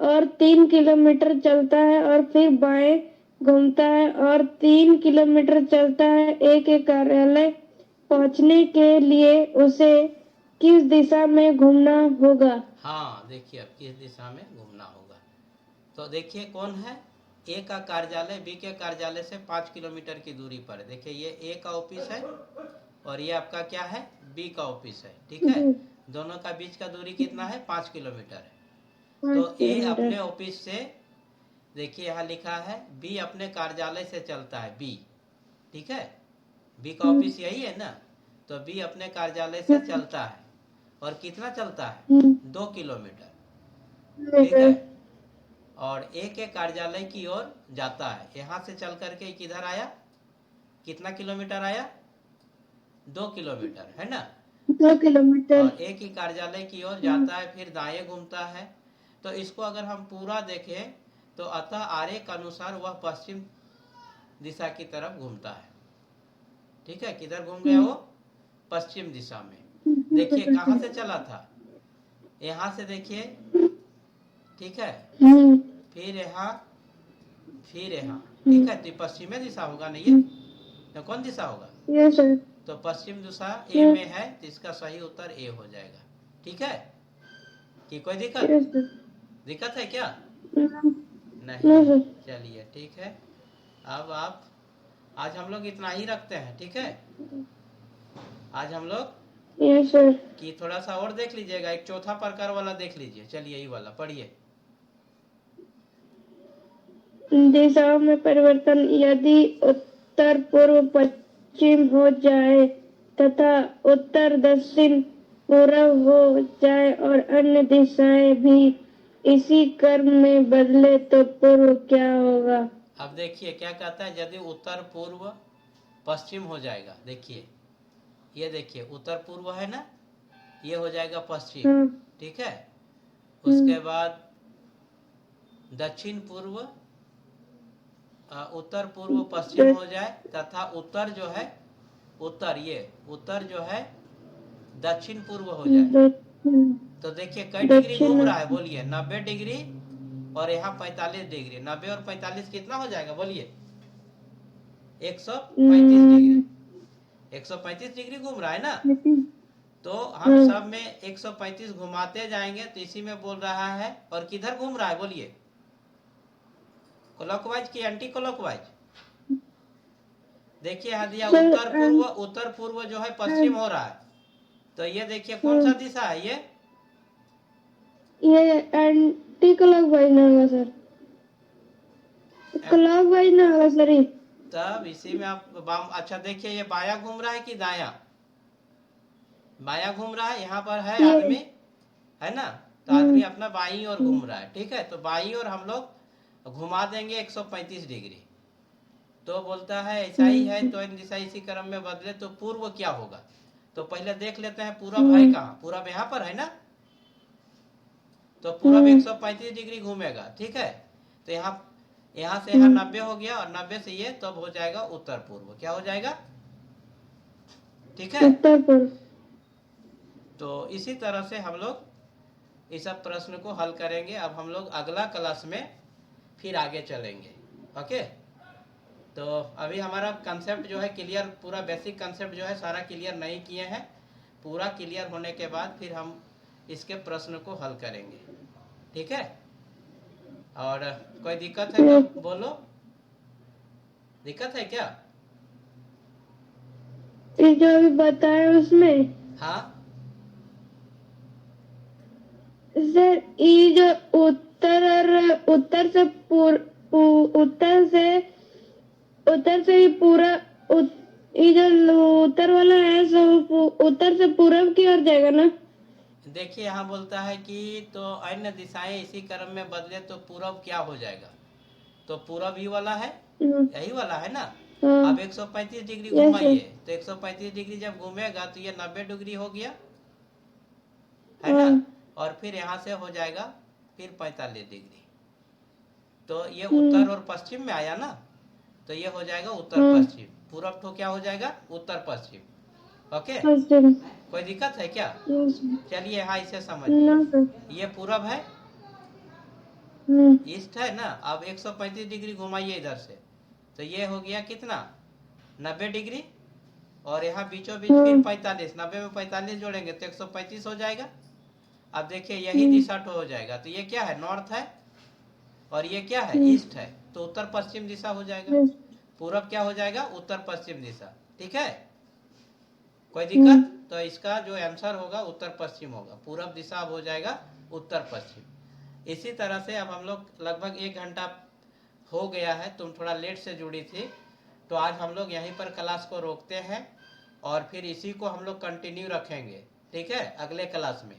और 3 किलोमीटर चलता है और फिर बाएं घूमता है और 3 किलोमीटर चलता है। ए के कार्यालय पहुंचने के लिए उसे किस दिशा में घूमना होगा? हाँ देखिए अब किस दिशा में घूमना होगा। तो देखिए कौन है, ए का कार्यालय बी के कार्यालय से 5 किलोमीटर की दूरी पर है। देखिए ये ए का ऑफिस है और ये आपका क्या है, बी का ऑफिस है। ठीक है, दोनों का बीच का दूरी कितना है, 5 किलोमीटर है। तो ए अपने ऑफिस से, देखिए यहाँ लिखा है बी अपने कार्यालय से चलता है, बी, ठीक है, बी का ऑफिस यही है ना। तो बी अपने कार्यालय से चलता है और कितना चलता है, 2 किलोमीटर। ठीक है, और ए के कार्यालय की ओर जाता है। यहाँ से चल करके किधर आया, कितना किलोमीटर आया, 2 किलोमीटर, है ना। 2 किलोमीटर। और ए की कार्यालय की ओर जाता है, फिर दाएं घूमता है। तो इसको अगर हम पूरा देखें तो अतः आरेख अनुसार वह पश्चिम दिशा की तरफ घूमता है। ठीक है, किधर घूम गया वो, पश्चिम दिशा में। देखिए कहाँ से चला था, यहाँ से देखिए, ठीक है, फिर यहाँ, फिर यहाँ। ठीक है, तो पश्चिमी दिशा होगा नहीं है, तो कौन दिशा होगा, यस सर। तो पश्चिम दिशा ए में है, तो इसका सही उत्तर ए हो जाएगा। ठीक है, कि कोई दिक्कत है क्या, नहीं, चलिए ठीक है। अब आप, आज हम लोग इतना ही रखते हैं। ठीक है, आज हम लोग यस सर। कि थोड़ा सा और देख लीजिएगा, एक चौथा प्रकार वाला देख लीजिए। चलिए यही वाला पढ़िए। दिशाओं में परिवर्तन, यदि उत्तर पूर्व पश्चिम हो जाए तथा उत्तर दक्षिण पूर्व हो जाए और अन्य दिशाएं भी इसी क्रम में बदले तो पूर्व क्या होगा? अब देखिए क्या कहता है, यदि उत्तर पूर्व पश्चिम हो जाएगा, देखिए ये देखिए उत्तर पूर्व है ना, ये हो जाएगा पश्चिम। ठीक है, उसके बाद दक्षिण पूर्व, उत्तर पूर्व पश्चिम हो जाए तथा उत्तर जो है उत्तर जो है दक्षिण पूर्व हो जाए। दक्षिण तो देखिए कई डिग्री घूम दक्षिण रहा है, बोलिए 90 डिग्री और यहाँ 45 डिग्री। 90 और 45 कितना हो जाएगा बोलिए? 135 डिग्री। 135 डिग्री घूम रहा है ना। तो हम सब में 135 घुमाते जाएंगे तो इसी में बोल रहा है। और किधर घूम रहा है बोलिए? क्लॉकवाइज की एंटी क्लॉकवाइज? देखिए यहाँ दिया उत्तर पूर्व जो है पश्चिम हो रहा है। तो ये देखिए कौन सा दिशा है ये एंटी क्लॉकवाइज ना होगा सर, क्लॉकवाइज ना होगा सर। तब इसी में आप अच्छा देखिए ये बाया घूम रहा है कि दाया? बाया घूम रहा है। यहाँ पर है आदमी, है ना। तो आदमी अपना बाई ओर घूम रहा है, ठीक है। तो बाई ओर हम लोग घुमा देंगे 135 डिग्री। तो बोलता है ऐसा ही है तो इन दिशा इसी क्रम में बदले तो पूर्व क्या होगा। तो पहले देख लेते हैं पूरब है कहाँ। पूरब यहाँ पर है ना। तो पूरब 135 डिग्री घूमेगा, ठीक है। तो यहाँ से यहाँ 90 हो गया और 90 से ये तब हो जाएगा उत्तर पूर्व। क्या हो जाएगा? ठीक है। उत्तर पूर्व। तो इसी तरह से हम लोग इस सब प्रश्न को हल करेंगे। अब हम लोग अगला क्लास में फिर आगे चलेंगे। ओके। तो अभी हमारा कंसेप्ट जो है क्लियर, पूरा बेसिक कंसेप्ट जो है सारा क्लियर नहीं किए हैं। पूरा क्लियर होने के बाद फिर हम इसके प्रश्न को हल करेंगे, ठीक है। और कोई दिक्कत है तो बोलो। दिक्कत है क्या? ये जो अभी बताया उसमें हाँ सर, ये जो उत्तर और उत्तर से ही पूरा ये जो उत्तर वाला है सो उत्तर से पूरब की ओर जाएगा ना। देखिए यहाँ बोलता है कि तो अन्य दिशाएं इसी क्रम में बदले तो पूरब क्या हो जाएगा। तो पूरब ही वाला है, यही वाला है ना। अब 135 डिग्री घुमाइए तो 135 डिग्री जब घूमेगा तो ये 90 डिग्री हो गया, है ना। और फिर यहाँ से हो जाएगा फिर 45 डिग्री। तो ये उत्तर और पश्चिम में आया ना। तो ये हो जाएगा उत्तर पश्चिम। पूरब तो क्या हो जाएगा? उत्तर पश्चिम। ओके। कोई दिक्कत है क्या? चलिए हाँ इसे समझिए। ये पूरब है, ईस्ट है ना। अब 135 डिग्री घुमाइए इधर से तो ये हो गया कितना? 90 डिग्री। और यहाँ बीचों बीच फिर 45। 90 में 45 जोड़ेंगे तो 135 हो जाएगा। अब देखिए यही दिशा तो हो जाएगा। तो ये क्या है? नॉर्थ है और ये क्या है? ईस्ट है। तो उत्तर पश्चिम दिशा हो जाएगा। पूरब क्या हो जाएगा? उत्तर पश्चिम दिशा, ठीक है। कोई दिक्कत? तो इसका जो आंसर होगा उत्तर पश्चिम होगा। पूरब दिशा अब हो जाएगा उत्तर पश्चिम। इसी तरह से अब हम लोग लगभग 1 घंटा हो गया है, तुम थोड़ा लेट से जुड़ी थी। तो आज हम लोग यहीं पर क्लास को रोकते हैं और फिर इसी को हम लोग कंटिन्यू रखेंगे, ठीक है, अगले क्लास में,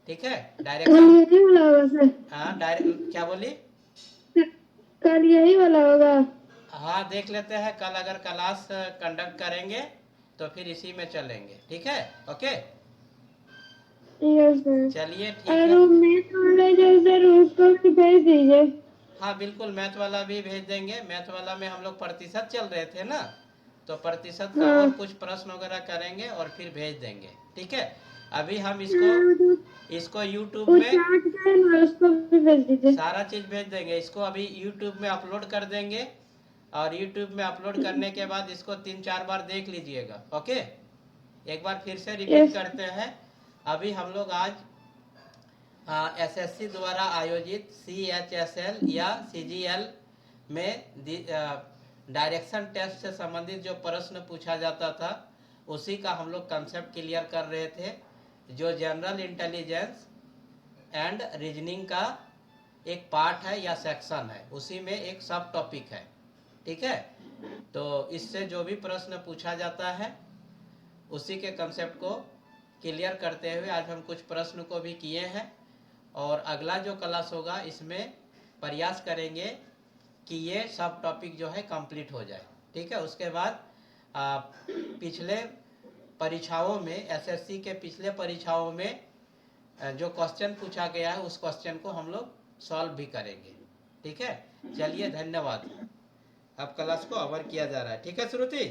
ठीक है। डायरेक्शन हाँ क्या बोली? कल यही वाला होगा। हाँ देख लेते हैं कल अगर क्लास कंडक्ट करेंगे तो फिर इसी में चलेंगे, ठीक है। ओके चलिए ठीक है। मैथ वाला जो सर उसको भी भेज दीजिए। हाँ बिल्कुल मैथ वाला भी भेज देंगे। मैथ वाला में हम लोग प्रतिशत चल रहे थे ना, तो प्रतिशत का और कुछ प्रश्न वगैरह करेंगे और फिर भेज देंगे, ठीक है। अभी हम इसको YouTube में उसको भी भेज दीजिए। सारा चीज भेज देंगे। इसको अभी YouTube में अपलोड कर देंगे और YouTube में अपलोड करने के बाद इसको 3-4 बार देख लीजिएगा। ओके एक बार फिर से रिपीट करते हैं। अभी हम लोग आज SSC द्वारा आयोजित CHSL या CGL में डायरेक्शन टेस्ट से संबंधित जो प्रश्न पूछा जाता था उसी का हम लोग कंसेप्ट क्लियर कर रहे थे। जो जनरल इंटेलिजेंस एंड रीजनिंग का एक पार्ट है या सेक्शन है, उसी में एक सब टॉपिक है, ठीक है। तो इससे जो भी प्रश्न पूछा जाता है उसी के कंसेप्ट को क्लियर करते हुए आज हम कुछ प्रश्न को भी किए हैं। और अगला जो क्लास होगा इसमें प्रयास करेंगे कि ये सब टॉपिक जो है कंप्लीट हो जाए, ठीक है। उसके बाद पिछले परीक्षाओं में SSC के पिछले परीक्षाओं में जो क्वेश्चन पूछा गया है उस क्वेश्चन को हम लोग सॉल्व भी करेंगे, ठीक है, चलिए धन्यवाद। अब क्लास को ओवर किया जा रहा है, ठीक है श्रुति।